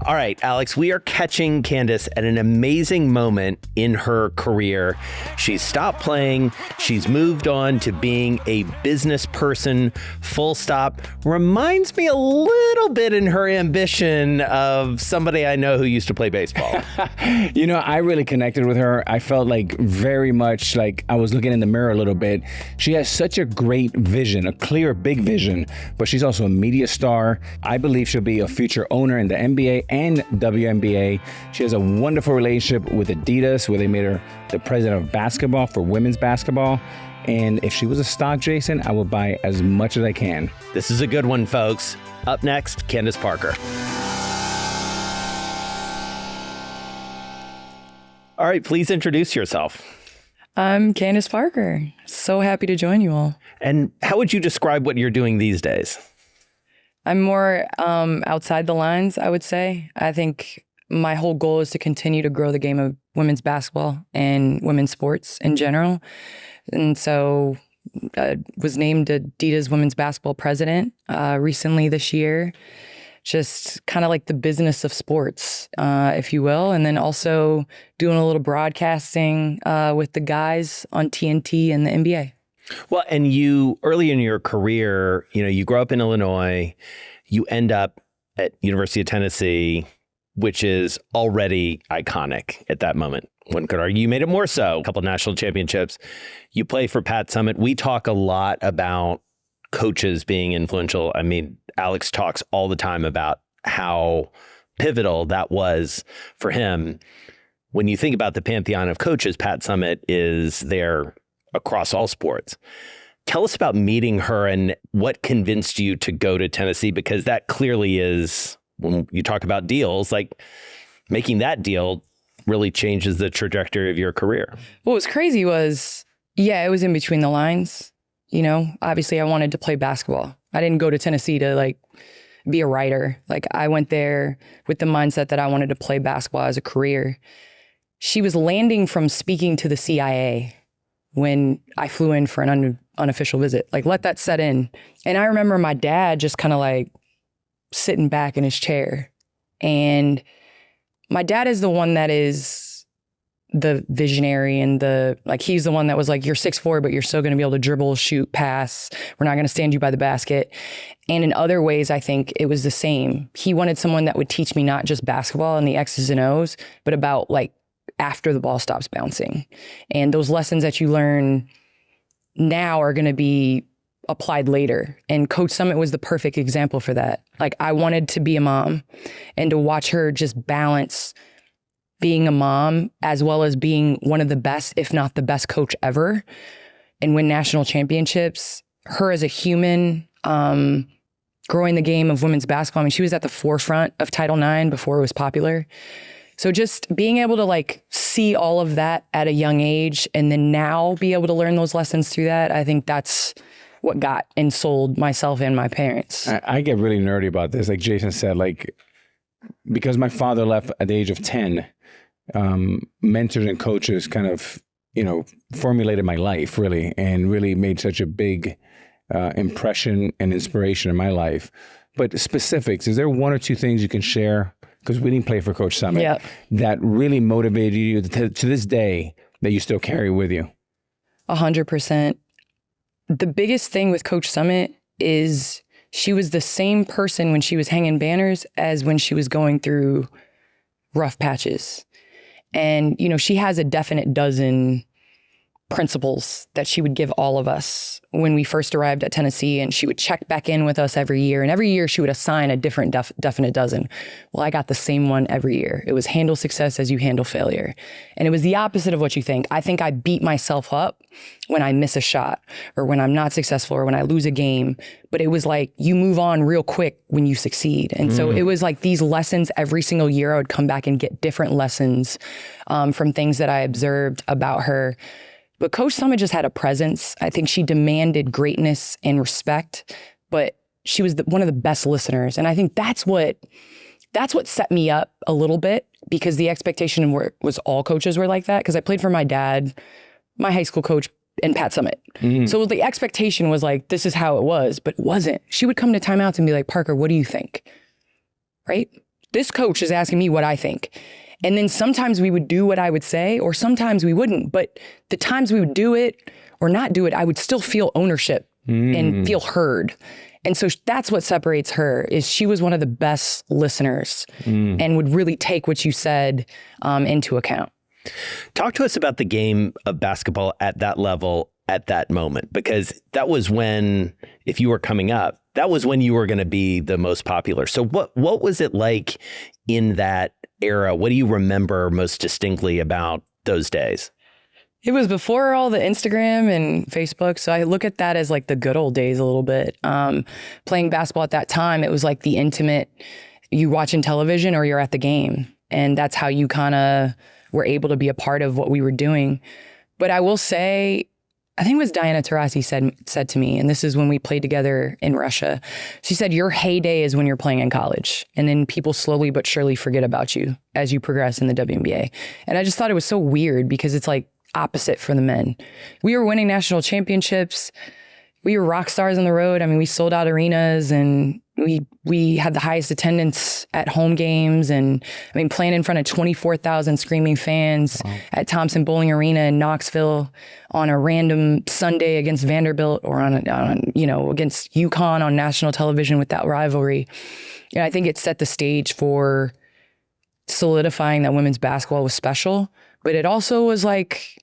All right, Alex, we are catching Candace at an amazing moment in her career. She's stopped playing. She's moved on to being a business person, full stop. Reminds me a little bit in her ambition of somebody I know who used to play baseball. You know, I really connected with her. I felt like very much like I was looking in the mirror a little bit. She has such a great vision, a clear, big vision, but she's also a media star. I believe she'll be a future owner in the NBA and WNBA. She has a wonderful relationship with Adidas, where they made her the president of basketball for women's basketball. And if she was a stock, Jason, I would buy as much as I can. This is a good one, folks. Up next, Candace Parker. All right, please introduce yourself. I'm Candace Parker. So happy to join you all. And how would you describe what you're doing these days? I'm more outside the lines, I would say. I think my whole goal is to continue to grow the game of women's basketball and women's sports in general. And so I was named Adidas Women's Basketball President recently this year. Just kind of like the business of sports, if you will. And then also doing a little broadcasting with the guys on TNT and the NBA. Well, and you, early in your career, you know, you grow up in Illinois, you end up at University of Tennessee, which is already iconic at that moment. One could argue you made it more so. A couple of national championships. You play for Pat Summitt. We talk a lot about coaches being influential. I mean, Alex talks all the time about how pivotal that was for him. When you think about the pantheon of coaches, Pat Summitt is there across all sports. Tell us about meeting her and what convinced you to go to Tennessee, because that clearly is, when you talk about deals, like making that deal really changes the trajectory of your career. What was crazy was, yeah, it was in between the lines. You know, obviously I wanted to play basketball. I didn't go to Tennessee to like be a writer. Like I went there with the mindset that I wanted to play basketball as a career. She was landing from speaking to the CIA when I flew in for an unofficial visit. Like, let that set in. And I remember my dad just kind of like sitting back in his chair. And my dad is the one that is the visionary and he's the one that was like, you're 6'4", but you're still going to be able to dribble, shoot, pass. We're not going to stand you by the basket. And in other ways, I think it was the same. He wanted someone that would teach me not just basketball and the X's and O's, but about like after the ball stops bouncing. And those lessons that you learn now are going to be applied later. And Coach Summitt was the perfect example for that. Like I wanted to be a mom and to watch her just balance being a mom as well as being one of the best, if not the best coach ever, and win national championships. Her as a human, growing the game of women's basketball. I mean, she was at the forefront of Title IX before it was popular. So just being able to like see all of that at a young age and then now be able to learn those lessons through that, I think that's what got and sold myself and my parents. I get really nerdy about this. Like Jason said, like, because my father left at the age of 10, mentors and coaches kind of, you know, formulated my life really and really made such a big impression and inspiration in my life. But specifics, is there one or two things you can share? Because we didn't play for Coach Summitt, that really motivated you to this day that you still carry with you? 100%. The biggest thing with Coach Summitt is she was the same person when she was hanging banners as when she was going through rough patches. And, you know, she has a definite dozen principles that she would give all of us when we first arrived at Tennessee, and she would check back in with us every year. And every year she would assign a different definite dozen. Well, I got the same one every year. It was handle success as you handle failure. And it was the opposite of what you think. I think I beat myself up when I miss a shot or when I'm not successful or when I lose a game. But it was like, you move on real quick when you succeed. And so it was like these lessons every single year. I would come back and get different lessons from things that I observed about her. But Coach Summitt just had a presence. I think she demanded greatness and respect, but she was one of the best listeners. And I think that's what set me up a little bit, because the expectation was all coaches were like that. Because I played for my dad, my high school coach, and Pat Summitt. Mm-hmm. So the expectation was like, this is how it was, but it wasn't. She would come to timeouts and be like, Parker, what do you think? Right? this coach is asking me what I think. And then sometimes we would do what I would say, or sometimes we wouldn't. But the times we would do it or not do it, I would still feel ownership and feel heard. And so that's what separates her, is she was one of the best listeners and would really take what you said into account. Talk to us about the game of basketball at that level at that moment, because that was when, if you were coming up, that was when you were going to be the most popular. So what was it like in that era? What do you remember most distinctly about those days? It was before all the Instagram and Facebook. So I look at that as like the good old days a little bit. Playing basketball at that time, it was like the intimate, you watching television or you're at the game. And that's how you kind of were able to be a part of what we were doing. But I will say, I think it was Diana Taurasi said to me, and this is when we played together in Russia. She said, your heyday is when you're playing in college. And then people slowly but surely forget about you as you progress in the WNBA. And I just thought it was so weird because it's like opposite for the men. We were winning national championships. We were rock stars on the road. I mean, we sold out arenas and we had the highest attendance at home games, and I mean, playing in front of 24,000 screaming fans at Thompson Bowling Arena in Knoxville on a random Sunday against Vanderbilt, or on against UConn on national television with that rivalry. And I think it set the stage for solidifying that women's basketball was special, but it also was like,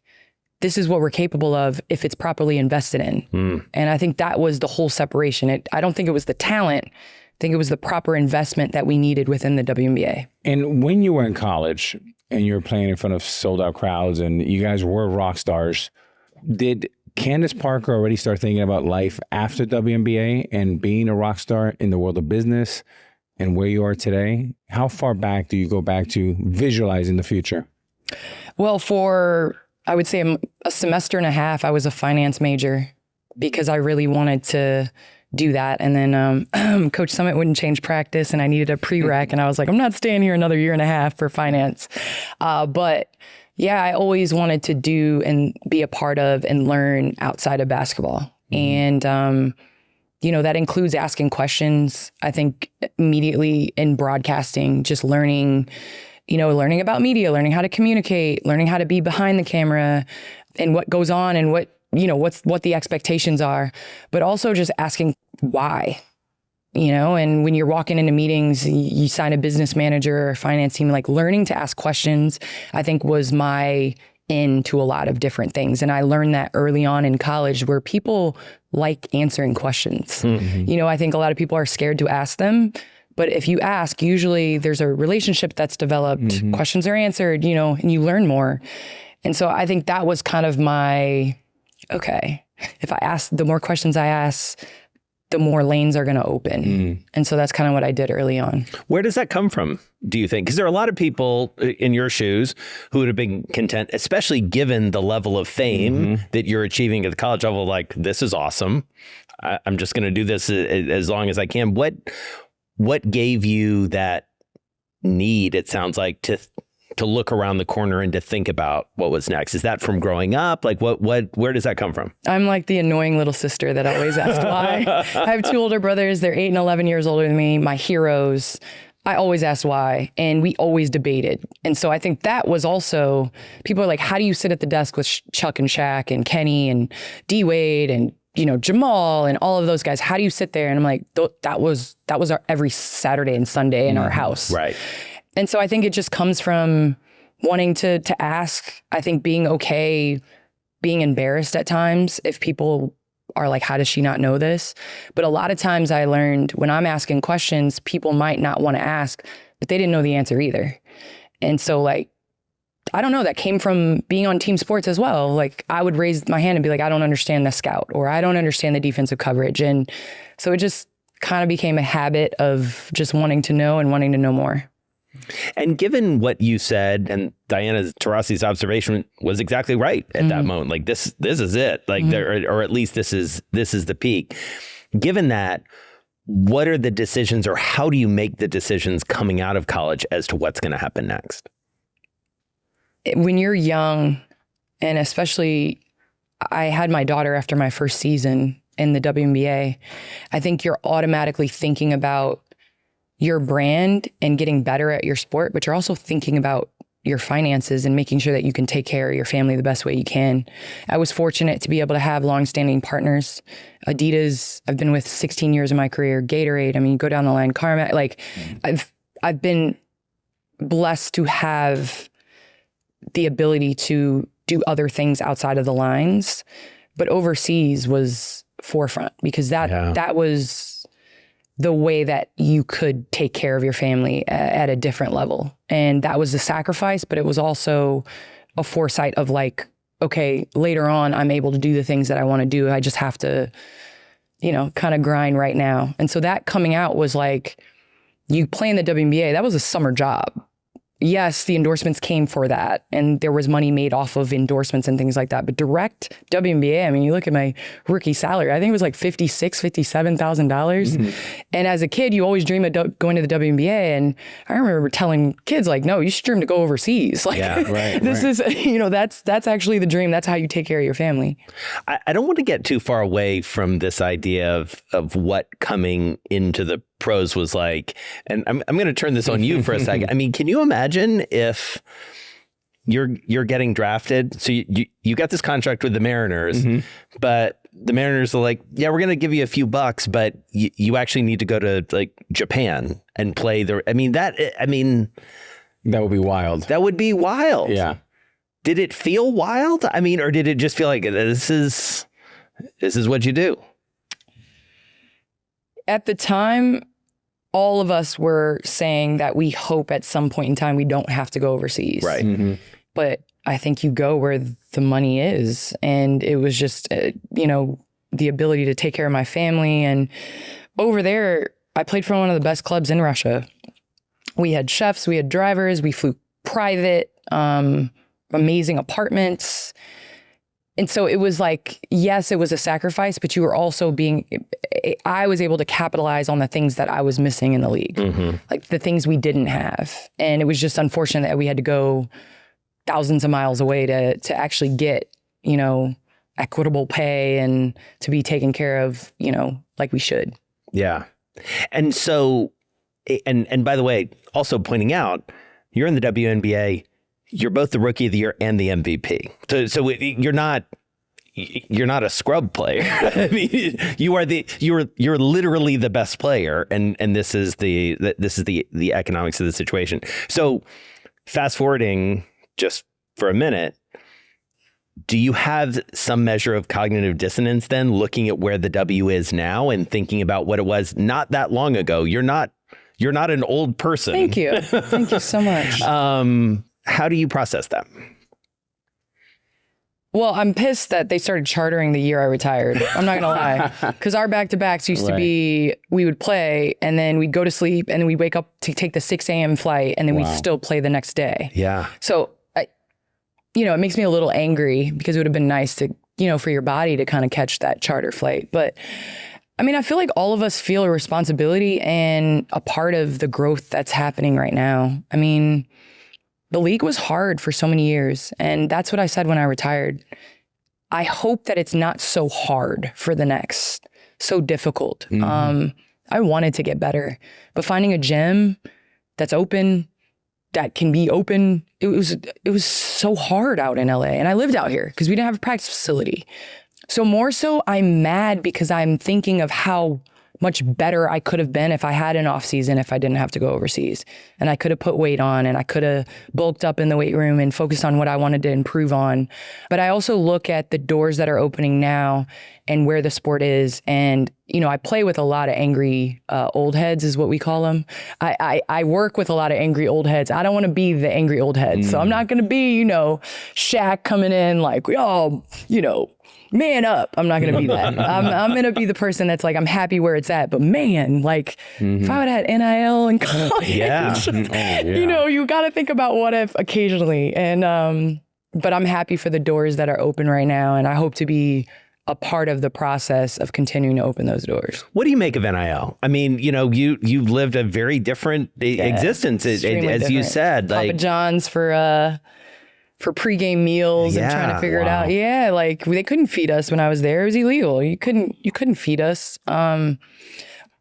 this is what we're capable of if it's properly invested in. And I think that was the whole separation. I don't think it was the talent. I think it was the proper investment that we needed within the WNBA. And when you were in college and you were playing in front of sold out crowds and you guys were rock stars, did Candace Parker already start thinking about life after WNBA and being a rock star in the world of business and where you are today? How far back do you go back to visualizing the future? Well, I would say a semester and a half, I was a finance major because I really wanted to do that. And then Coach Summit wouldn't change practice and I needed a prereq. And I was like, I'm not staying here another year and a half for finance. But yeah, I always wanted to do and be a part of and learn outside of basketball. And, that includes asking questions. I think immediately in broadcasting, just learning about media, learning how to communicate, learning how to be behind the camera and what goes on and what the expectations are, but also just asking why, and when you're walking into meetings, you sign a business manager or finance team, like learning to ask questions, I think was my into a lot of different things. And I learned that early on in college where people like answering questions. I think a lot of people are scared to ask them. But if you ask, usually there's a relationship that's developed, questions are answered, and you learn more. And so I think that was kind of if I ask, the more questions I ask, the more lanes are going to open. And so that's kind of what I did early on. Where does that come from, do you think? Because there are a lot of people in your shoes who would have been content, especially given the level of fame that you're achieving at the college level, like, this is awesome. I'm just going to do this as long as I can. What gave you that need, it sounds like, to look around the corner and to think about what was next? Is that from growing up? Like, where does that come from? I'm like the annoying little sister that always asks why. I have two older brothers. They're 8 and 11 years older than me, my heroes. I always asked why, and we always debated. And so I think that was also, people are like, how do you sit at the desk with Chuck and Shaq and Kenny and D Wade and Jamal and all of those guys? How do you sit there? And I'm like, that was our every Saturday and Sunday in our house. Right. And so I think it just comes from wanting to ask. I think being okay, being embarrassed at times if people are like, how does she not know this? But a lot of times I learned when I'm asking questions, people might not want to ask, but they didn't know the answer either. And so like, I don't know, that came from being on team sports as well. Like I would raise my hand and be like, I don't understand the scout, or I don't understand the defensive coverage. And so it just kind of became a habit of just wanting to know and wanting to know more. And given what you said, and Diana Taurasi's observation was exactly right at that moment, like this is it, like or at least this is the peak. Given that, what are the decisions, or how do you make the decisions coming out of college as to what's going to happen next? When you're young, and especially I had my daughter after my first season in the WNBA, I think you're automatically thinking about your brand and getting better at your sport, but you're also thinking about your finances and making sure that you can take care of your family the best way you can. I was fortunate to be able to have longstanding partners. Adidas, I've been with 16 years of my career. Gatorade, I mean, you go down the line, Karma, like I've been blessed to have the ability to do other things outside of the lines, but overseas was forefront because that was the way that you could take care of your family at a different level. And that was the sacrifice, but it was also a foresight of like, okay, later on, I'm able to do the things that I want to do. I just have to, kind of grind right now. And so that coming out was like, you play in the WNBA, that was a summer job. Yes, the endorsements came for that, and there was money made off of endorsements and things like that. But direct WNBA, I mean, you look at my rookie salary, I think it was like $57,000. And as a kid, you always dream of going to the WNBA. And I remember telling kids like, no, you should dream to go overseas. Like, this is, that's actually the dream. That's how you take care of your family. I don't want to get too far away from this idea of what coming into the pros was like, and I'm going to turn this on you for a second. I mean, can you imagine if you're getting drafted? So you got this contract with the Mariners, but the Mariners are like, yeah, we're going to give you a few bucks, but you actually need to go to like Japan and play the. I mean that would be wild. That would be wild. Yeah. Did it feel wild? I mean, or did it just feel like this is what you do? At the time, all of us were saying that we hope at some point in time we don't have to go overseas. Right. But I think you go where the money is. And it was just, the ability to take care of my family. And over there, I played for one of the best clubs in Russia. We had chefs, we had drivers, we flew private, amazing apartments. And so it was like, yes, it was a sacrifice, but you were also I was able to capitalize on the things that I was missing in the league, like the things we didn't have. And it was just unfortunate that we had to go thousands of miles away to actually get, equitable pay and to be taken care of, like we should. Yeah. And so, and by the way, also pointing out, you're in the WNBA. You're both the Rookie of the Year and the MVP. So you're not a scrub player. I mean, you're literally the best player, and this is the economics of the situation. So fast forwarding just for a minute, do you have some measure of cognitive dissonance then, looking at where the W is now and thinking about what it was not that long ago? You're not an old person. Thank you so much. How do you process that? Well, I'm pissed that they started chartering the year I retired. I'm not going to lie. Because our back-to-backs used to be, we would play and then we'd go to sleep and then we'd wake up to take the 6 a.m. flight and then we'd still play the next day. Yeah. So, it makes me a little angry because it would have been nice to, for your body to kind of catch that charter flight. But I mean, I feel like all of us feel a responsibility and a part of the growth that's happening right now. I mean, the league was hard for so many years. And that's what I said when I retired. I hope that it's not so hard for the next, so difficult. I wanted to get better, but finding a gym that's open, that can be open, it was so hard out in LA. And I lived out here because we didn't have a practice facility. So more so, I'm mad because I'm thinking of how much better I could have been if I had an off season, if I didn't have to go overseas. And I could have put weight on and I could have bulked up in the weight room and focused on what I wanted to improve on. But I also look at the doors that are opening now and where the sport is. And, I play with a lot of angry old heads is what we call them. I work with a lot of angry old heads. I don't want to be the angry old head. So I'm not going to be, Shaq coming in like, man up. I'm not going to be that. I'm going to be the person that's like, I'm happy where it's at. But man, like if I would have had NIL in college, you got to think about what if occasionally. And, but I'm happy for the doors that are open right now. And I hope to be a part of the process of continuing to open those doors. What do you make of NIL? I mean, you lived a very different existence, as different. You said. Papa John's for pregame meals and trying to figure it out. Yeah, like they couldn't feed us when I was there. It was illegal. You couldn't feed us.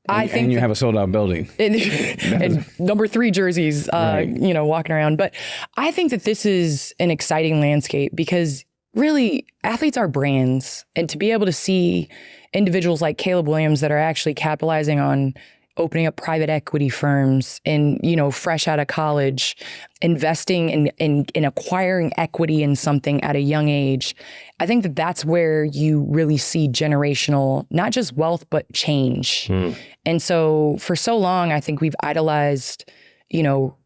I think you have a sold out building. And number 3 jerseys, Right. walking around. But I think that this is an exciting landscape because really athletes are brands. And to be able to see individuals like Caleb Williams that are actually capitalizing on opening up private equity firms and, fresh out of college, investing in acquiring equity in something at a young age. I think that that's where you really see generational, not just wealth, but change. And so for so long, I think we've idolized,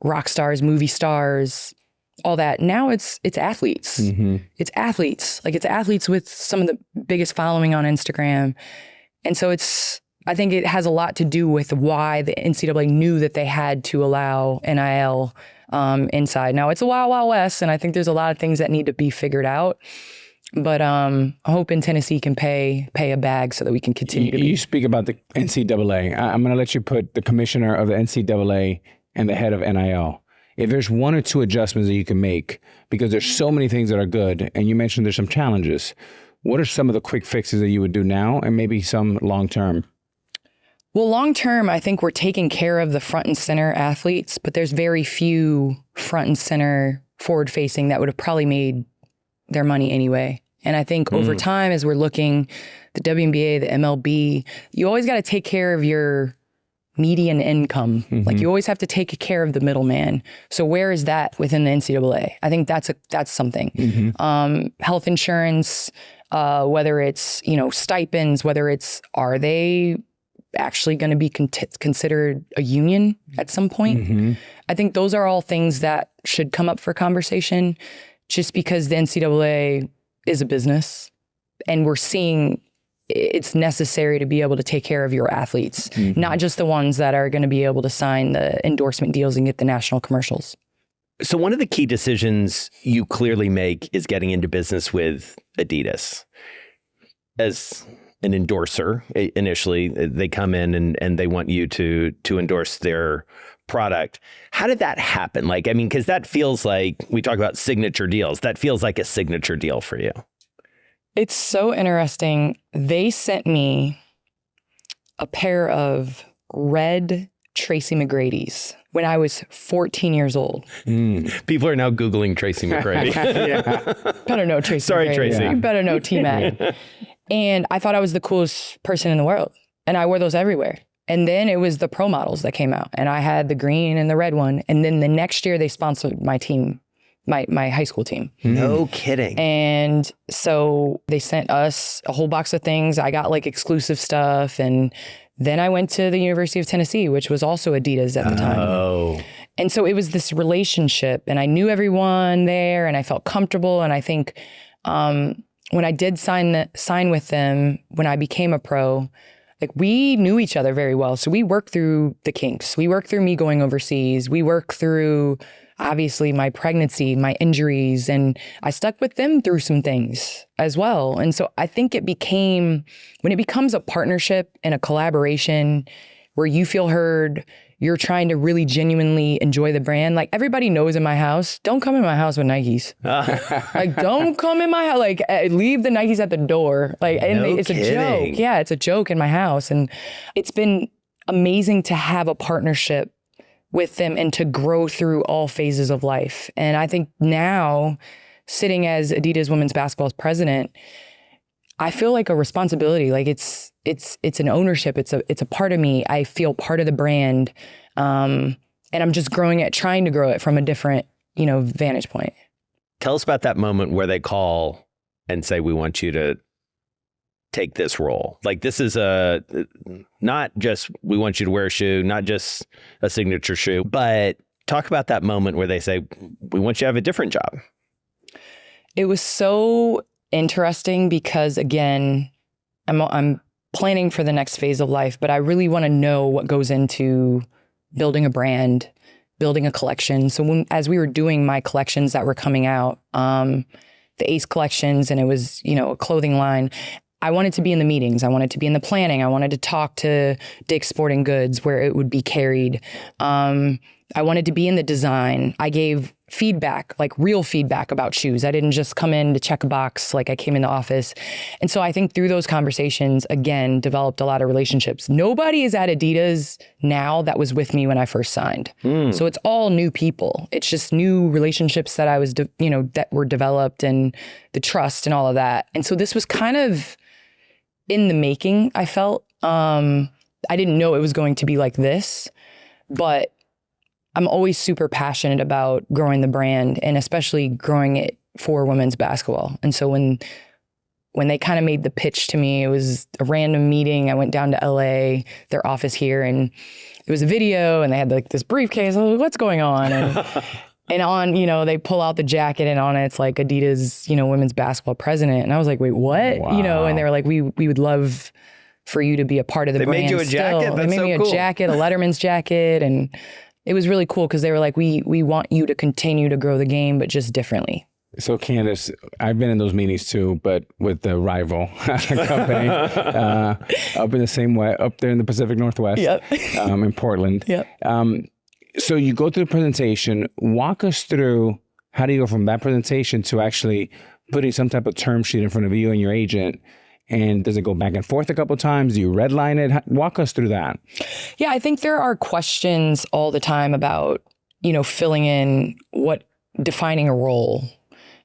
rock stars, movie stars, all that. Now it's athletes. It's athletes. Like it's athletes with some of the biggest following on Instagram. And so I think it has a lot to do with why the NCAA knew that they had to allow NIL inside. Now it's a wild, wild west, and I think there's a lot of things that need to be figured out. But I'm hoping Tennessee can pay a bag so that we can continue to be. You speak about the NCAA. I'm going to let you put the commissioner of the NCAA and the head of NIL. If there's 1 or 2 adjustments that you can make, because there's so many things that are good, and you mentioned there's some challenges, what are some of the quick fixes that you would do now and maybe some long-term? Well, long term, I think we're taking care of the front and center athletes, but there's very few front and center forward facing that would have probably made their money anyway. And I think over time, as we're looking, the WNBA, the MLB, you always got to take care of your median income. Like you always have to take care of the middleman. So where is that within the NCAA? I think that's something. Health insurance, whether it's, stipends, whether it's, are they actually going to be considered a union at some point? I think those are all things that should come up for conversation just because the NCAA is a business and we're seeing it's necessary to be able to take care of your athletes, not just the ones that are going to be able to sign the endorsement deals and get the national commercials. So one of the key decisions you clearly make is getting into business with Adidas. As an endorser, initially, they come in and they want you to endorse their product. How did that happen? Because that feels like, we talk about signature deals. That feels like a signature deal for you. It's so interesting. They sent me a pair of red Tracy McGrady's when I was 14 years old. People are now Googling Tracy McGrady. Better know Tracy Sorry, McGrady. Tracy. You better know T-Mac. And I thought I was the coolest person in the world. And I wore those everywhere. And then it was the pro models that came out. And I had the green and the red one. And then the next year they sponsored my team, my high school team. No kidding. And so they sent us a whole box of things. I got exclusive stuff. And then I went to the University of Tennessee, which was also Adidas at the time. Oh. And so it was this relationship. And I knew everyone there and I felt comfortable. And I think when I did sign with them, when I became a pro, we knew each other very well. So we worked through the kinks. We worked through me going overseas. We worked through, obviously, my pregnancy, my injuries, and I stuck with them through some things as well. And so I think when it becomes a partnership and a collaboration where you feel heard, you're trying to really genuinely enjoy the brand. Everybody knows in my house, don't come in my house with Nikes. Don't come in my house. Leave the Nikes at the door. It's kidding. a joke. Yeah, it's a joke in my house. And it's been amazing to have a partnership with them and to grow through all phases of life. And I think now, sitting as Adidas women's basketball's president, I feel like a responsibility. It's an ownership. It's a part of me. I feel part of the brand. And I'm just trying to grow it from a different, vantage point. Tell us about that moment where they call and say, we want you to take this role. This is not just, we want you to wear a shoe, not just a signature shoe, but talk about that moment where they say, we want you to have a different job. It was so interesting because, again, I'm planning for the next phase of life, but I really want to know what goes into building a brand, building a collection. So as we were doing my collections that were coming out, the Ace collections, and it was, a clothing line, I wanted to be in the meetings. I wanted to be in the planning. I wanted to talk to Dick's Sporting Goods where it would be carried. And I wanted to be in the design. I gave feedback, like real feedback about shoes. I didn't just come in to check a box like I came in the office. And so I think through those conversations, again, developed a lot of relationships. Nobody is at Adidas now that was with me when I first signed. So it's all new people. It's just new relationships that I was, that were developed, and the trust and all of that. And so this was kind of in the making, I felt. I didn't know it was going to be like this, but I'm always super passionate about growing the brand, and especially growing it for women's basketball. And so when they kind of made the pitch to me, it was a random meeting. I went down to LA, their office here, and it was a video, and they had like this briefcase. I was like, what's going on? And on, they pull out the jacket, and on it's like Adidas, women's basketball president. And I was like, wait, what? Wow. And they were like, we would love for you to be a part of the brand. They made you a jacket? Still. That's They made me so a jacket, a Letterman's jacket, and it was really cool because they were like, we want you to continue to grow the game, but just differently. So Candace, I've been in those meetings too, but with the rival company up in the same way, up there in the Pacific Northwest, in Portland. Yep. So you go through the presentation. Walk us through, how do you go from that presentation to actually putting some type of term sheet in front of you and your agent? And does it go back and forth a couple of times? Do you redline it? Walk us through that. Yeah, I think there are questions all the time about, filling in defining a role.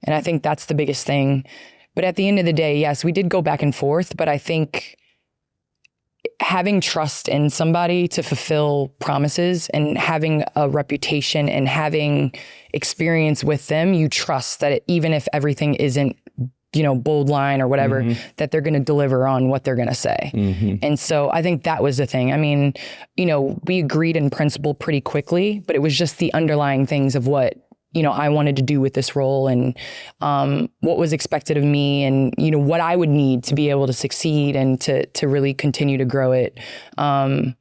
And I think that's the biggest thing. But at the end of the day, yes, we did go back and forth, but I think having trust in somebody to fulfill promises, and having a reputation and having experience with them, you trust that even if everything isn't bold line or whatever, that they're going to deliver on what they're going to say. And so I think that was the thing. I mean, we agreed in principle pretty quickly, but it was just the underlying things of what, I wanted to do with this role, and what was expected of me, and, what I would need to be able to succeed and to really continue to grow it from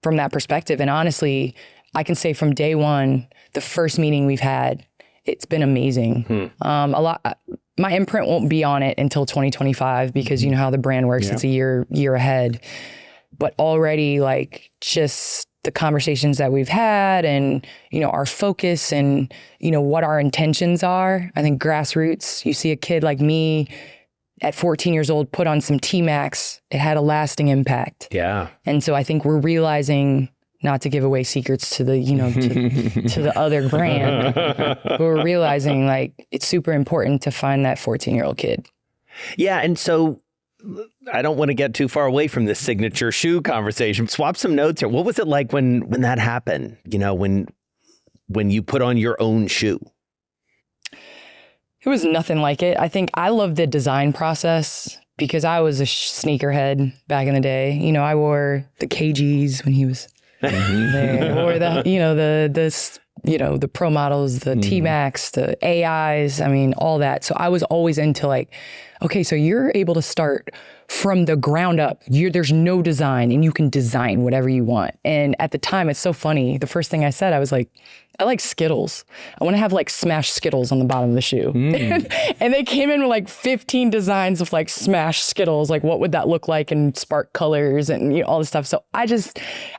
that perspective. And honestly, I can say from day one, the first meeting we've had, it's been amazing. My imprint won't be on it until 2025 because you know how the brand works. It's a year ahead. But already, like, just the conversations that we've had, and, our focus, and, what our intentions are. I think grassroots, you see a kid like me at 14 years old put on some T-Max, it had a lasting impact. Yeah. And so I think we're realizing, not to give away secrets to the, to the other brand, but we're realizing, like, it's super important to find that 14-year-old kid. Yeah. And so I don't want to get too far away from this signature shoe conversation. Swap some notes here. What was it like when that happened? When you put on your own shoe? It was nothing like it. I think I love the design process because I was a sneakerhead back in the day. I wore the KGs when he was there, or the pro models, the T-Max, the AIs, all that. So I was always into, like, okay, so you're able to start from the ground up. There's no design, and you can design whatever you want. And at the time, it's so funny. The first thing I said, I was like, I like Skittles. I want to have, like, smashed Skittles on the bottom of the shoe. And they came in with, like, 15 designs of, like, smashed Skittles. Like, what would that look like, and spark colors and all this stuff. So I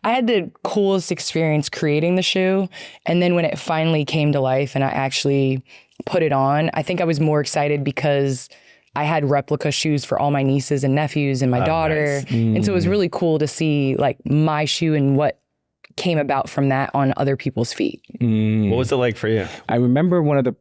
had the coolest experience creating the shoe. And then when it finally came to life and I actually put it on, I think I was more excited because I had replica shoes for all my nieces and nephews and my daughter. Nice. And so it was really cool to see, like, my shoe and what came about from that on other people's feet. What was it like for you? I remember one of the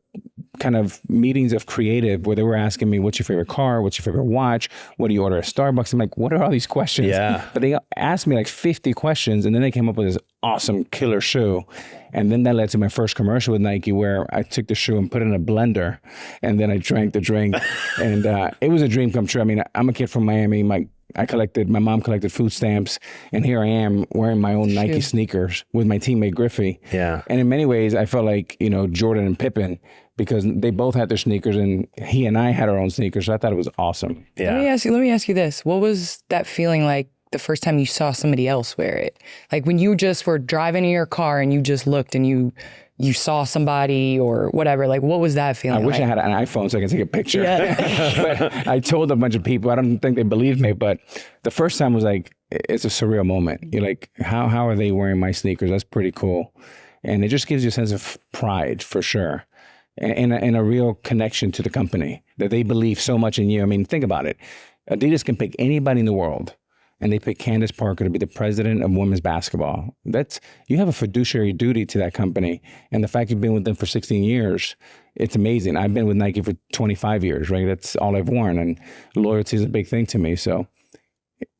kind of meetings of creative where they were asking me, what's your favorite car? What's your favorite watch? What do you order at Starbucks? I'm like, what are all these questions? Yeah. But they asked me like 50 questions, and then they came up with this awesome killer shoe. And then that led to my first commercial with Nike, where I took the shoe and put it in a blender, and then I drank the drink. And it was a dream come true. I mean, I'm a kid from Miami. My mom collected food stamps, and here I am wearing my own Nike sneakers with my teammate Griffey. Yeah. And in many ways, I felt like, Jordan and Pippen, because they both had their sneakers, and he and I had our own sneakers. So I thought it was awesome. Yeah. Let me ask you this. What was that feeling like the first time you saw somebody else wear it? Like when you just were driving in your car and you just looked and you saw somebody or whatever, like what was that feeling? I wish I had an iPhone so I could take a picture. Yeah. But I told a bunch of people, I don't think they believed me, but the first time was like, it's a surreal moment. You're like, how are they wearing my sneakers? That's pretty cool. And it just gives you a sense of pride for sure. And a real connection to the company that they believe so much in you. I mean, think about it. Adidas can pick anybody in the world, and they pick Candace Parker to be the president of women's basketball. You have a fiduciary duty to that company. And the fact you've been with them for 16 years, it's amazing. I've been with Nike for 25 years, right? That's all I've worn. And loyalty is a big thing to me. So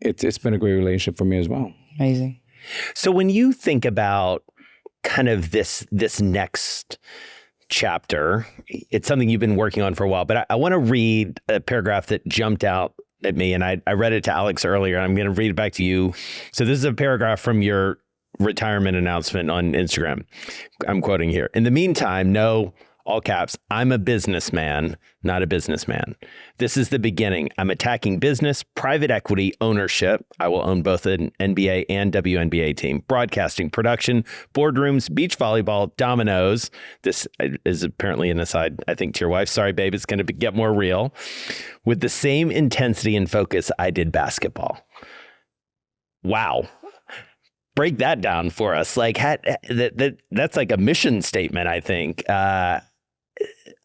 it's been a great relationship for me as well. Amazing. So when you think about kind of this next chapter, it's something you've been working on for a while, but I want to read a paragraph that jumped out at me, and I read it to Alex earlier. I'm going to read it back to you. So this is a paragraph from your retirement announcement on Instagram. I'm quoting here. In the meantime, no, all caps, I'm a businessman, not a businessman. This is the beginning. I'm attacking business, private equity, ownership. I will own both an NBA and WNBA team, broadcasting, production, boardrooms, beach volleyball, dominoes. This is apparently an aside, I think, to your wife. Sorry, babe, it's going to get more real. With the same intensity and focus I did basketball. Wow. Break that down for us. Like that's like a mission statement, I think.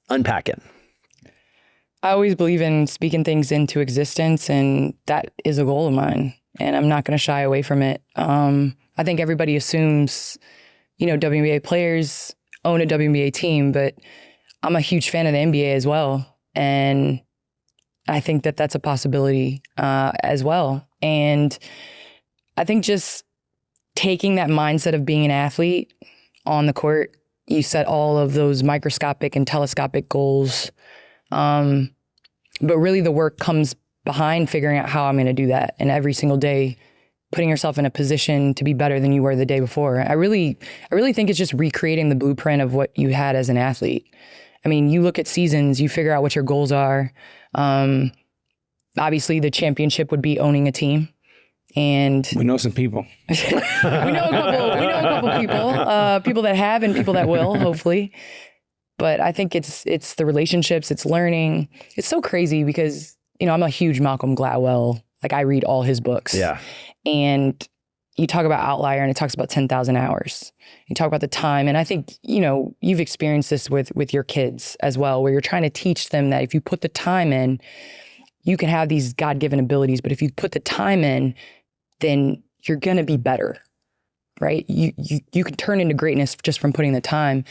Unpack it. I always believe in speaking things into existence, and that is a goal of mine, and I'm not going to shy away from it. I think everybody assumes, WNBA players own a WNBA team, but I'm a huge fan of the NBA as well, and I think that that's a possibility as well. And I think just taking that mindset of being an athlete on the court, you set all of those microscopic and telescopic goals. But really the work comes behind figuring out how I'm going to do that. And every single day, putting yourself in a position to be better than you were the day before. I really think it's just recreating the blueprint of what you had as an athlete. I mean, you look at seasons, you figure out what your goals are. Obviously, the championship would be owning a team. And we know some people. we know a couple people, people that have and people that will, hopefully. But I think it's the relationships, it's learning. It's so crazy because, I'm a huge Malcolm Gladwell. Like, I read all his books. Yeah. And you talk about outlier and it talks about 10,000 hours. You talk about the time. And I think, you've experienced this with your kids as well, where you're trying to teach them that if you put the time in, you can have these God-given abilities. But if you put the time in, then you're going to be better, right? You can turn into greatness just from putting the time.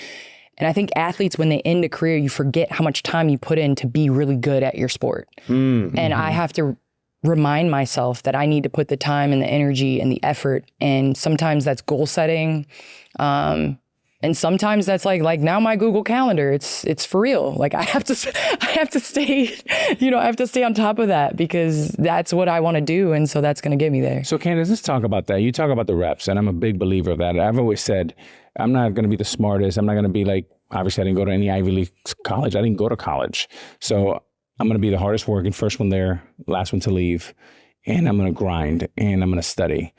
And I think athletes, when they end a career, you forget how much time you put in to be really good at your sport. Mm-hmm. And I have to remind myself that I need to put the time and the energy and the effort. And sometimes that's goal setting. And sometimes that's like now my Google Calendar, it's for real. Like I have to stay, I have to stay on top of that because that's what I want to do. And so that's going to get me there. So Candace, let's talk about that. You talk about the reps, and I'm a big believer of that. I've always said, I'm not going to be the smartest. I'm not going to be like, obviously I didn't go to any Ivy League college. I didn't go to college. So I'm going to be the hardest working, first one there, last one to leave. And I'm going to grind and I'm going to study.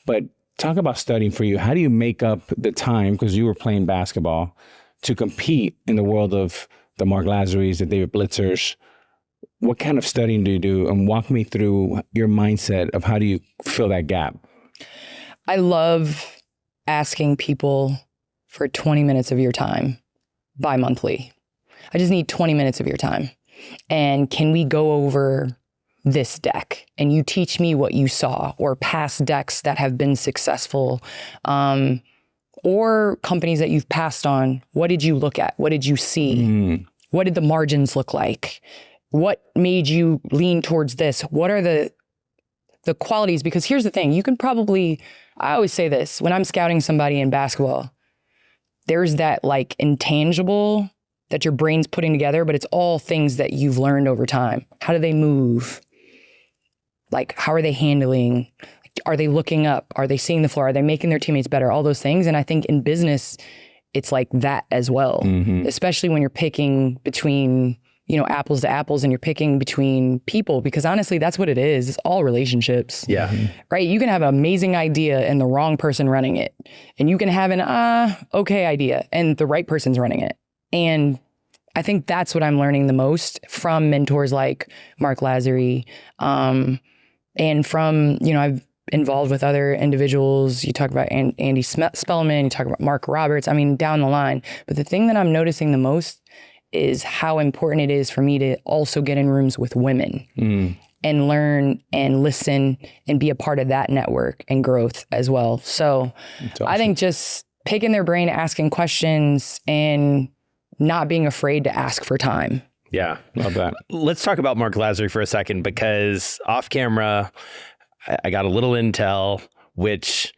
But talk about studying for you. How do you make up the time, because you were playing basketball, to compete in the world of the Marc Lasrys, the David Blitzers? What kind of studying do you do? And walk me through your mindset of how do you fill that gap? I love asking people for 20 minutes of your time bi-monthly. I just need 20 minutes of your time. And can we go over this deck and you teach me what you saw, or past decks that have been successful, or companies that you've passed on? What did you look at? What did you see? What did the margins look like? What made you lean towards this? What are the qualities? Because here's the thing, you can probably, I always say this, when I'm scouting somebody in basketball, there's that like intangible that your brain's putting together, but it's all things that you've learned over time. How do they move? Like, how are they handling? Are they looking up? Are they seeing the floor? Are they making their teammates better? All those things. And I think in business, it's like that as well, especially when you're picking between, apples to apples, and you're picking between people, because honestly, that's what it is. It's all relationships. Yeah. Right? You can have an amazing idea and the wrong person running it. And you can have an okay idea and the right person's running it. And I think that's what I'm learning the most from mentors like Marc Lasry, and from, I've involved with other individuals. You talk about Andy Spellman, you talk about Mark Roberts, I mean, down the line. But the thing that I'm noticing the most is how important it is for me to also get in rooms with women and learn and listen and be a part of that network and growth as well. So awesome. I think just picking their brain, asking questions, and not being afraid to ask for time. Yeah. Love that. Let's talk about Marc Lasry for a second, because off camera, I got a little intel, which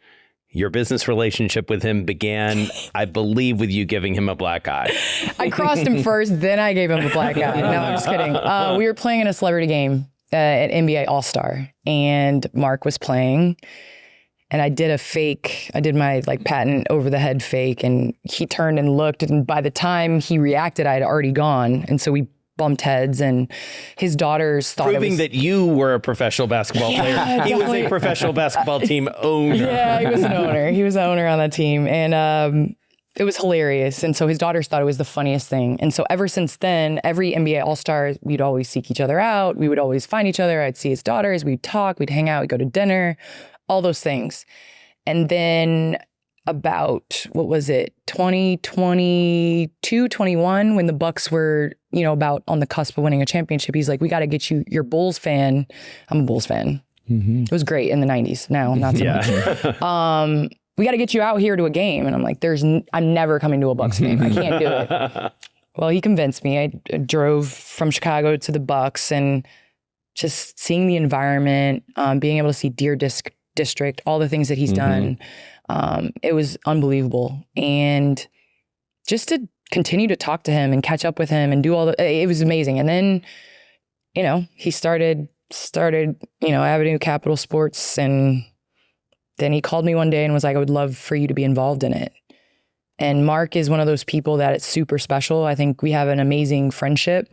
your business relationship with him began, I believe, with you giving him a black eye. I crossed him first, then I gave him a black eye. No, I'm just kidding. We were playing in a celebrity game at NBA All-Star, and Marc was playing. And I did my like patent over the head fake, and he turned and looked, and by the time he reacted, I had already gone. And so we bumped heads, and his daughters thought proving that you were a professional basketball player. He was a professional basketball team owner. Yeah, he was an owner. He was an owner on that team. And it was hilarious. And so his daughters thought it was the funniest thing. And so ever since then, every NBA All-Star, we'd always seek each other out. We would always find each other. I'd see his daughters. We'd talk. We'd hang out. We'd go to dinner. All those things. And then about, 2022, 21, when the Bucks were, about on the cusp of winning a championship, he's like, we got to get you, you're Bulls fan. I'm a Bulls fan. It was great in the 90s. Now, not so much. We got to get you out here to a game. And I'm like, I'm never coming to a Bucks game. I can't do it. Well, he convinced me. I drove from Chicago to the Bucks, and just seeing the environment, being able to see Deer District, all the things that he's done. It was unbelievable. And just to continue to talk to him and catch up with him and do it was amazing. And then, he started, Avenue Capital Sports, and then he called me one day and was like, I would love for you to be involved in it. And Marc is one of those people that it's super special. I think we have an amazing friendship,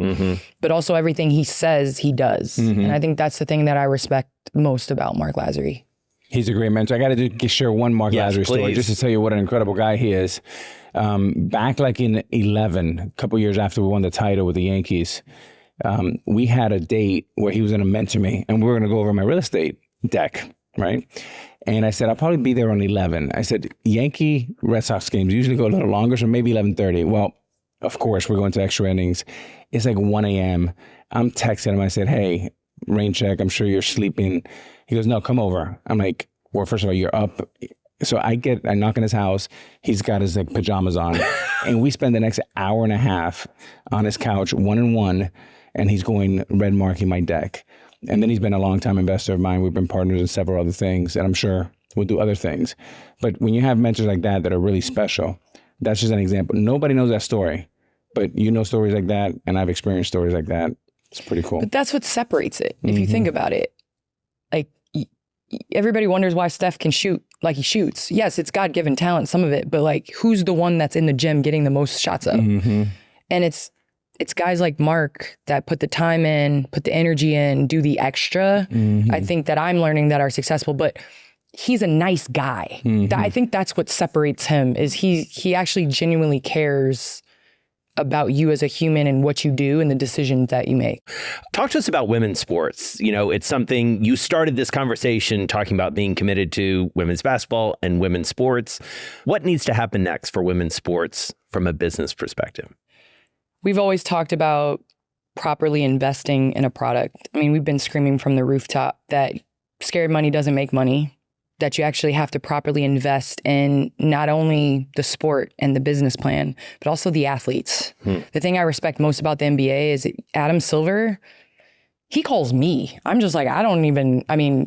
but also everything he says, he does. And I think that's the thing that I respect most about Marc Lasry. He's a great mentor. I got to share one Marc Lasry story just to tell you what an incredible guy he is. Back like in 11, a couple years after we won the title with the Yankees, we had a date where he was going to mentor me, and we were going to go over my real estate deck, right? And I said, I'll probably be there on 11. I said, Yankee Red Sox games usually go a little longer, so maybe 11:30. Well, of course, we're going to extra innings. It's like 1 a.m. I'm texting him. I said, hey, rain check, I'm sure you're sleeping. He goes, no, come over. I'm like, well, first of all, you're up. So I knock on his house. He's got his like pajamas on. And we spend the next hour and a half on his couch, 1-on-1, and he's going red marking my deck. And then he's been a long-time investor of mine. We've been partners in several other things, and I'm sure we'll do other things. But when you have mentors like that are really special, that's just an example. Nobody knows that story, but you know stories like that, and I've experienced stories like that. It's pretty cool. But that's what separates it, if you think about it. Like, everybody wonders why Steph can shoot like he shoots. Yes, it's God-given talent, some of it, but like, who's the one that's in the gym getting the most shots up? And it's guys like Marc that put the time in, put the energy in, do the extra. I think that I'm learning that are successful, but he's a nice guy. I think that's what separates him, is he actually genuinely cares about you as a human and what you do and the decisions that you make. Talk to us about women's sports. It's something, you started this conversation talking about being committed to women's basketball and women's sports. What needs to happen next for women's sports from a business perspective? We've always talked about properly investing in a product. I mean, we've been screaming from the rooftop that scared money doesn't make money, that you actually have to properly invest in not only the sport and the business plan, but also the athletes. The thing I respect most about the NBA is Adam Silver, he calls me. I'm just like,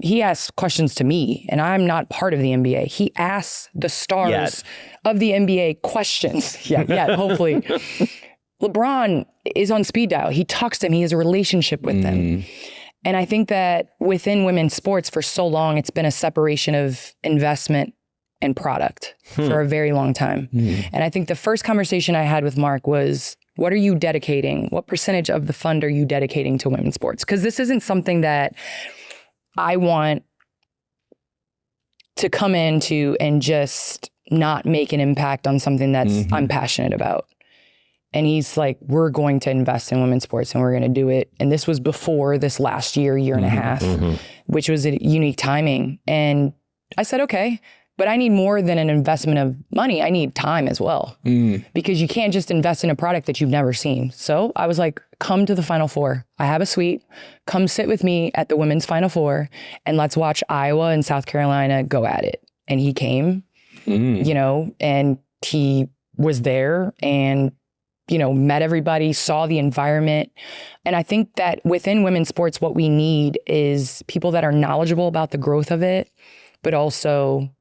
he asks questions to me, and I'm not part of the NBA. He asks the stars of the NBA questions. Hopefully. LeBron is on speed dial. He talks to them. He has a relationship with them. And I think that within women's sports for so long, it's been a separation of investment and product for a very long time. And I think the first conversation I had with Marc was, what are you dedicating? What percentage of the fund are you dedicating to women's sports? Because this isn't something that I want to come into and just not make an impact on something that's I'm passionate about. And he's like, we're going to invest in women's sports and we're going to do it. And this was before this last year and a half, which was a unique timing. And I said, okay, but I need more than an investment of money. I need time as well, because you can't just invest in a product that you've never seen. So I was like, come to the Final Four. I have a suite. Come sit with me at the women's Final Four and let's watch Iowa and South Carolina go at it. And he came, you know, and he was there and, you know, met everybody, saw the environment. And I think that within women's sports, what we need is people that are knowledgeable about the growth of it, but also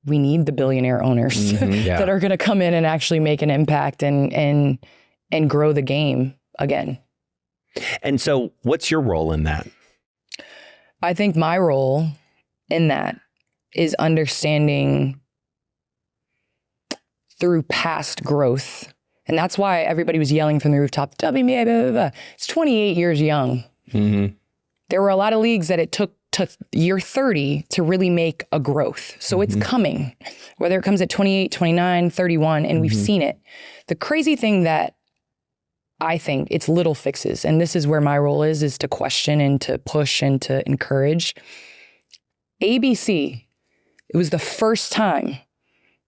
we need the billionaire owners that are going to come in and actually make an impact and grow the game again. And so what's your role in that? I think my role in that is understanding through past growth. And that's why everybody was yelling from the rooftop, WNBA, blah, blah, blah. It's 28 years young. There were a lot of leagues that it took to year 30 to really make a growth. So it's coming, whether it comes at 28, 29, 31, and we've seen it. The crazy thing that I think it's little fixes, and this is where my role is to question and to push and to encourage. ABC, it was the first time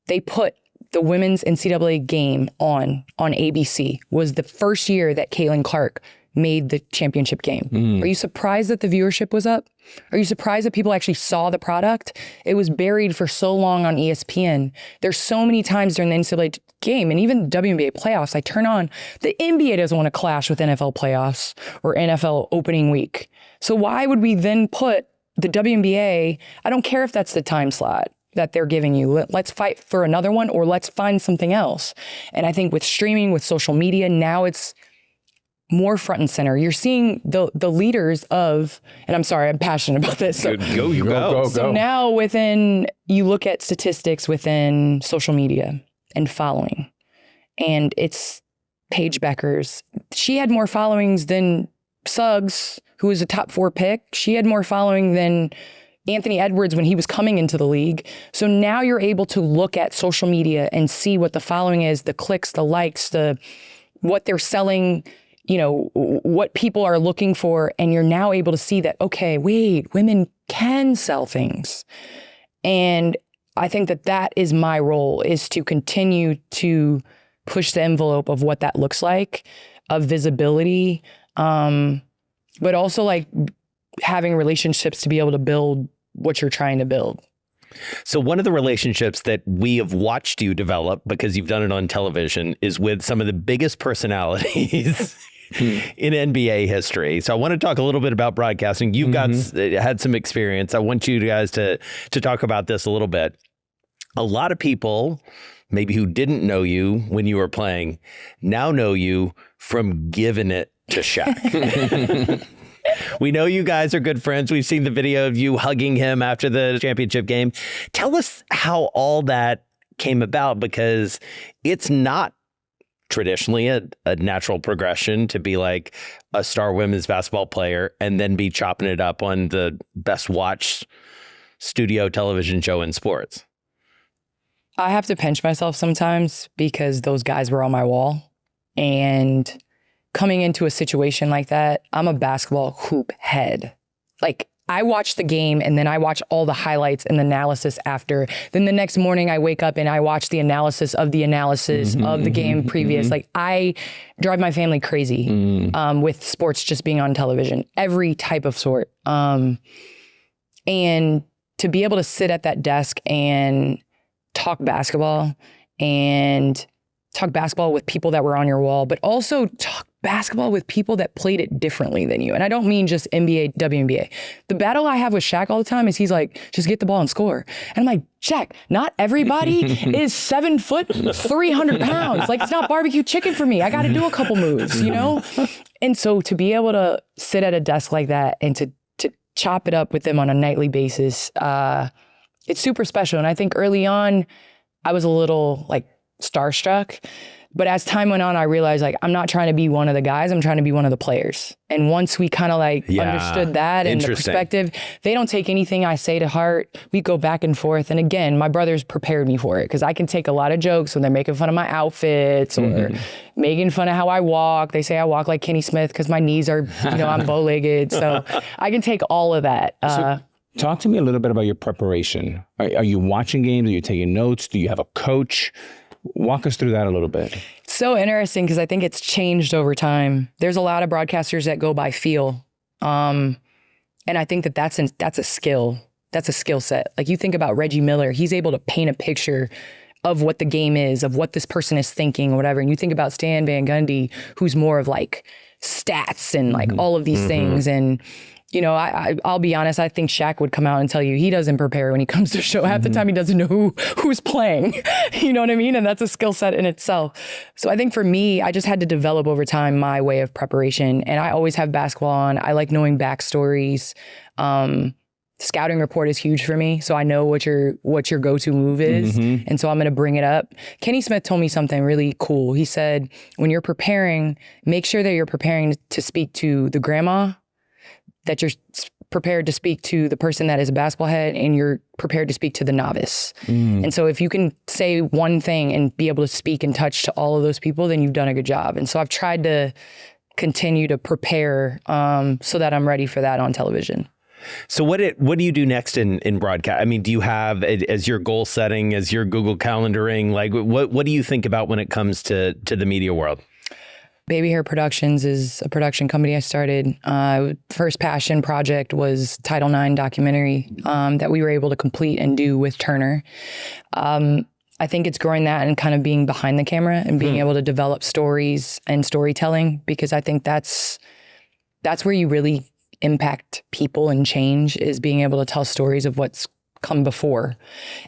they put the women's NCAA game on ABC. Was the first year that Caitlin Clark made the championship game. Are you surprised that the viewership was up? Are you surprised that people actually saw the product? It was buried for so long on ESPN. There's so many times during the NCAA game and even WNBA playoffs, I turn on, the NBA doesn't want to clash with NFL playoffs or NFL opening week. So why would we then put the WNBA, I don't care if that's the time slot that they're giving you. Let's fight for another one or let's find something else. And I think with streaming, with social media, now it's more front and center. You're seeing the leaders of, and I'm sorry, I'm passionate about this. So, Go. So now you look at statistics within social media and following, and it's Paige Beckers. She had more followings than Suggs, who was a top 4 pick. She had more following than Anthony Edwards when he was coming into the league. So now you're able to look at social media and see what the following is, the clicks, the likes, what they're selling, you know, what people are looking for. And you're now able to see that, okay, wait, women can sell things. And I think that is my role, is to continue to push the envelope of what that looks like, of visibility, but also like having relationships to be able to build what you're trying to build. So one of the relationships that we have watched you develop, because you've done it on television, is with some of the biggest personalities in NBA history. So I want to talk a little bit about broadcasting. You've had some experience. I want you guys to talk about this a little bit. A lot of people, maybe who didn't know you when you were playing, now know you from giving it to Shaq. We know you guys are good friends. We've seen the video of you hugging him after the championship game. Tell us how all that came about, because it's not traditionally a natural progression to be like a star women's basketball player and then be chopping it up on the best watched studio television show in sports. I have to pinch myself sometimes because those guys were on my wall, and coming into a situation like that, I'm a basketball hoop head. Like, I watch the game and then I watch all the highlights and the analysis after. Then the next morning I wake up and I watch the analysis of the game previous. Like, I drive my family crazy with sports just being on television, every type of sort. And to be able to sit at that desk and talk basketball with people that were on your wall, but also talk basketball with people that played it differently than you. And I don't mean just NBA, WNBA. The battle I have with Shaq all the time is he's like, just get the ball and score. And I'm like, Shaq, not everybody is 7 foot, 300 pounds. Like, it's not barbecue chicken for me. I got to do a couple moves, you know? And so to be able to sit at a desk like that and to chop it up with them on a nightly basis, it's super special. And I think early on, I was a little like starstruck But as time went on, I realized like, I'm not trying to be one of the guys, I'm trying to be one of the players. And once we kind of like understood that and the perspective, they don't take anything I say to heart. We go back and forth. And again, my brothers prepared me for it because I can take a lot of jokes when they're making fun of my outfits or making fun of how I walk. They say I walk like Kenny Smith because my knees are, I'm bow-legged. So I can take all of that. Talk to me a little bit about your preparation. Are you watching games? Are you taking notes? Do you have a coach? Walk us through that a little bit. So interesting because I think it's changed over time. There's a lot of broadcasters that go by feel. And I think that's a skill. That's a skill set. Like you think about Reggie Miller, he's able to paint a picture of what the game is, of what this person is thinking or whatever. And you think about Stan Van Gundy, who's more of like stats and like all of these things. And I'll be honest, I think Shaq would come out and tell you he doesn't prepare when he comes to a show. Half the time he doesn't know who's playing. You know what I mean? And that's a skill set in itself. So I think for me, I just had to develop over time my way of preparation. And I always have basketball on. I like knowing backstories. Scouting report is huge for me. So I know what your go-to move is. And so I'm going to bring it up. Kenny Smith told me something really cool. He said, when you're preparing, make sure that you're preparing to speak to the grandma, that you're prepared to speak to the person that is a basketball head, and you're prepared to speak to the novice. And so if you can say one thing and be able to speak and touch to all of those people, then you've done a good job. And so I've tried to continue to prepare so that I'm ready for that on television. So what do you do next in broadcast? I mean, do you have as your goal setting, as your Google calendaring, like what do you think about when it comes to the media world? Baby Hair Productions is a production company I started. First passion project was Title IX documentary that we were able to complete and do with Turner. I think it's growing that and kind of being behind the camera and being able to develop stories and storytelling, because I think that's where you really impact people and change, is being able to tell stories of what's come before.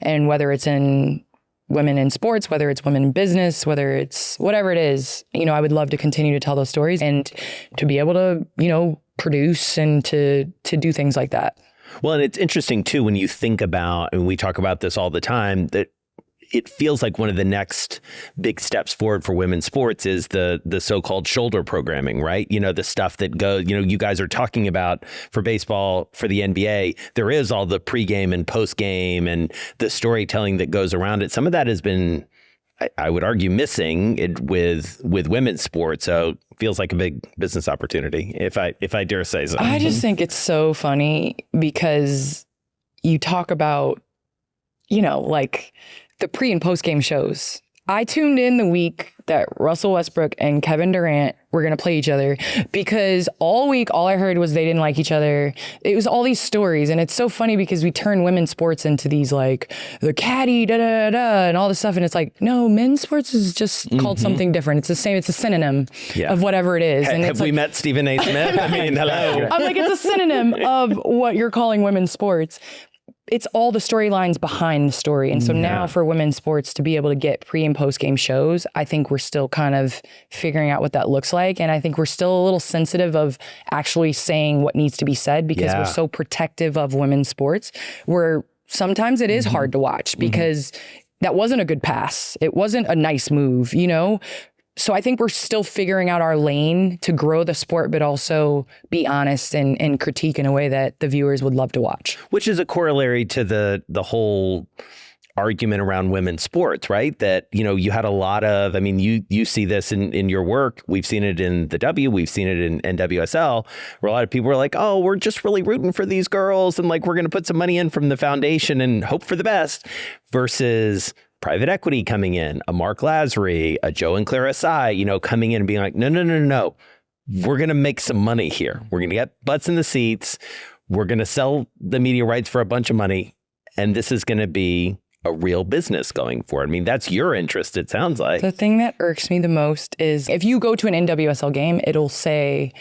And whether it's in women in sports, whether it's women in business, whether it's whatever it is, I would love to continue to tell those stories and to be able to, produce and to do things like that. Well, and it's interesting too, when you think about, and we talk about this all the time, that it feels like one of the next big steps forward for women's sports is the so-called shoulder programming, right? The stuff that goes, you guys are talking about for baseball, for the NBA, there is all the pregame and postgame and the storytelling that goes around it. Some of that has been, I would argue, missing with women's sports. So it feels like a big business opportunity, if I dare say so. I just think it's so funny because you talk about, like the pre and post game shows. I tuned in the week that Russell Westbrook and Kevin Durant were going to play each other, because all week, all I heard was they didn't like each other. It was all these stories. And it's so funny because we turn women's sports into these like the caddy, and all this stuff. And it's like, no, men's sports is just called something different. It's the same. It's a synonym of whatever it is. And have we met Stephen A. Smith? I mean, hello. I'm like, it's a synonym of what you're calling women's sports. It's all the storylines behind the story. And so now for women's sports to be able to get pre and post game shows, I think we're still kind of figuring out what that looks like. And I think we're still a little sensitive of actually saying what needs to be said, because we're so protective of women's sports, where sometimes it is hard to watch because that wasn't a good pass. It wasn't a nice move, So I think we're still figuring out our lane to grow the sport, but also be honest and critique in a way that the viewers would love to watch. Which is a corollary to the whole argument around women's sports, right? That, you had a lot of, you see this in your work. We've seen it in the W, we've seen it in NWSL, where a lot of people are like, oh, we're just really rooting for these girls. And like, we're going to put some money in from the foundation and hope for the best, versus private equity coming in, a Marc Lasry, a Joe and Clara Sy, coming in and being like, no. We're going to make some money here. We're going to get butts in the seats. We're going to sell the media rights for a bunch of money. And this is going to be a real business going forward. That's your interest, it sounds like. The thing that irks me the most is if you go to an NWSL game, it'll say,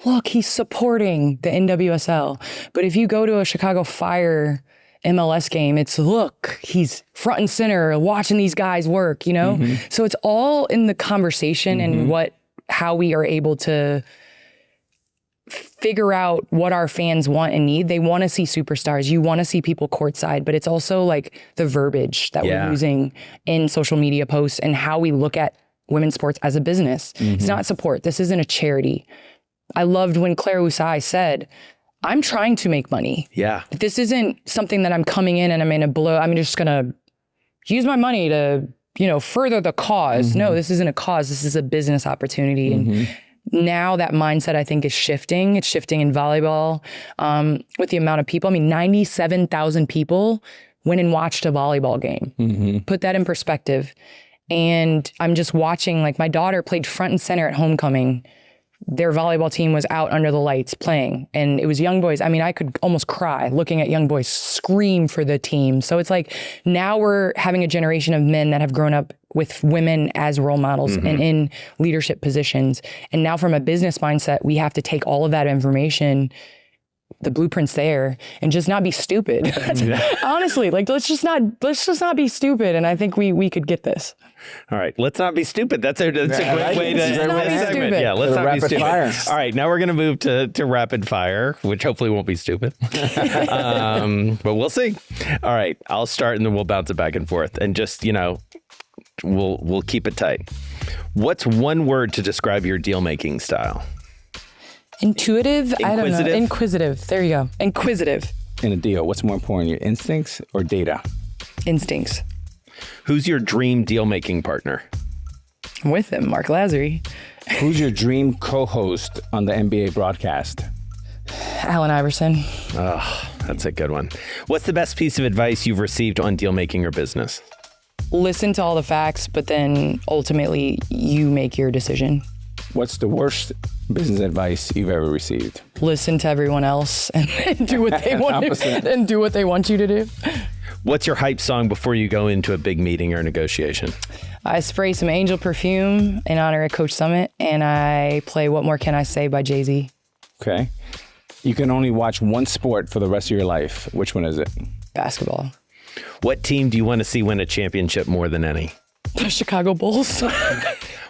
look, he's supporting the NWSL. But if you go to a Chicago Fire MLS game, it's look, he's front and center watching these guys work, So it's all in the conversation and how we are able to figure out what our fans want and need. They want to see superstars. You want to see people courtside, but it's also like the verbiage that we're using in social media posts and how we look at women's sports as a business. It's not support. This isn't a charity. I loved when Claire Usai said, I'm trying to make money. Yeah. This isn't something that I'm coming in and I'm just going to use my money to, further the cause. No, this isn't a cause. This is a business opportunity. And now that mindset, I think, is shifting. It's shifting in volleyball with the amount of people. I mean, 97,000 people went and watched a volleyball game. Put that in perspective. And I'm just watching, like, my daughter played front and center at homecoming. Their volleyball team was out under the lights playing, and it was young boys. I mean, I could almost cry looking at young boys scream for the team. So it's like now we're having a generation of men that have grown up with women as role models and in leadership positions. And now from a business mindset, we have to take all of that information, the blueprint's there, and just not be stupid. Honestly, like let's just not be stupid. And I think we could get this. All right, let's not be stupid. That's a great way to not be segment. stupid. Yeah, let's not be Rapid stupid. fire. All right, now we're going to move to rapid fire, which hopefully won't be stupid. But we'll see. All right, I'll start and then we'll bounce it back and forth, and just we'll keep it tight. What's one word to describe your deal making style? Intuitive? I don't know. Inquisitive? Inquisitive. There you go. Inquisitive. In a deal, what's more important, your instincts or data? Instincts. Who's your dream deal making partner? I'm with him, Marc Lasry. Who's your dream co-host on the NBA broadcast? Allen Iverson. Oh, that's a good one. What's the best piece of advice you've received on deal making or business? Listen to all the facts, but then ultimately you make your decision. What's the worst business advice you've ever received? Listen to everyone else and do what they want and do what they want you to do. What's your hype song before you go into a big meeting or negotiation? I spray some Angel perfume in honor of Coach Summit, and I play What More Can I Say by Jay-Z. Okay. You can only watch one sport for the rest of your life. Which one is it? Basketball. What team do you want to see win a championship more than any? The Chicago Bulls.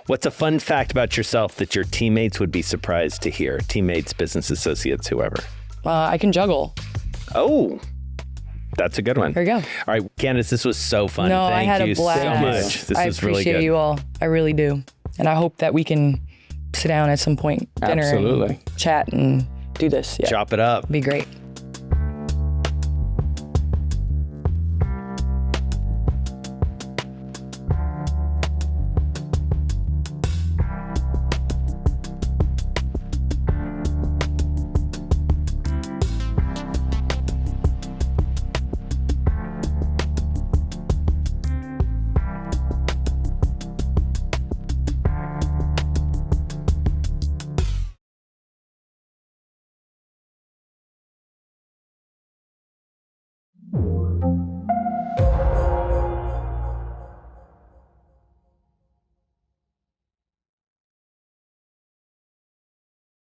What's a fun fact about yourself that your teammates would be surprised to hear? Teammates, business associates, whoever. I can juggle. Oh, that's a good one. There you go. All right, Candace, this was so fun. No, Thank I had you a blast. so much. This I was really appreciate good. you all. I really do. And I hope that we can sit down at some point, dinner, Absolutely. and chat and do this. Yeah. Chop it up. Be great.